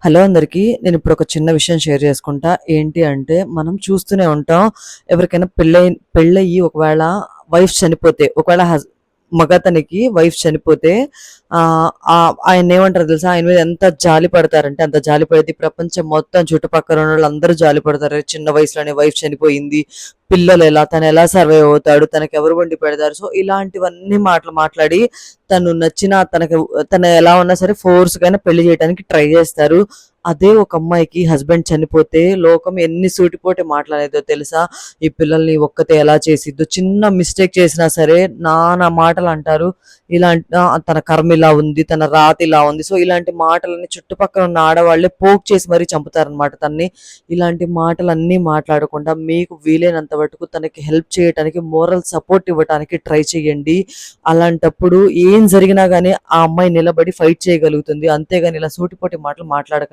Hello అందరికీ. నేనిప్పుడు ఒక చిన్న విషయం షేర్ చేసుకుంటా. ఏంటి అంటే, మనం చూస్తూనే ఉంటాం. ఎవరికైనా పెళ్ళయ్యి ఒకవేళ వైఫ్ చనిపోతే, ఒకవేళ మగతనికి వైఫ్ చనిపోతే ఆయన్నేమంటారో తెలుసా? ఆయన మీద ఎంత జాలి పడతారంటే అంత జాలి పడిద్ది. ప్రపంచం మొత్తం చుట్టుపక్కల ఉన్నోళ్ళందరూ జాలి పడతారు. చిన్న వయసులోనే వైఫ్ చనిపోయింది. పిల్లలెలా? తనెలా సర్వైవ్ అవుతాడు? తనకెవరు వండి పెడతారు? సో, ఇలాంటివన్నీ మాటలు మాట్లాడి తను నచ్చిన తను ఎలా ఉన్నా సరే ఫోర్స్‌గైనా పెళ్లి చేయడానికి ట్రై చేస్తారు. అదే ఒక అమ్మాయికి హస్బెండ్ చనిపోతే లోకం ఎన్ని సూటిపోటి మాటలనేదో తెలుసా? ఈ పిల్లల్ని ఒక్కతే ఎలా చేసిద్దో, చిన్న మిస్టేక్ చేసినా సరే నానా మాటలంటారు. తన కర్మ ఇలా ఉంది, తన రాత ఇలా ఉంది. సో, ఇలాంటి మాటలన్నీ చుట్టుపక్కల ఉన్న ఆడవాళ్ళే పోక్ చేసి మరీ చంపుతారనమాట తన్ని. ఇలాంటి మాటలన్నీ మాట్లాడకుండా మీకు వీలైనంత మటుకు తనకి హెల్ప్ చేయటానికి, మోరల్ సపోర్ట్ ఇవ్వటానికి ట్రై చేయండి. అలాంటప్పుడు ఏం జరిగినా గానీ ఆ అమ్మాయి నిలబడి ఫైట్ చేయగలుగుతుంది. అంతేగాని ఇలా సూటిపోటి మాటలు మాట్లాడకండి.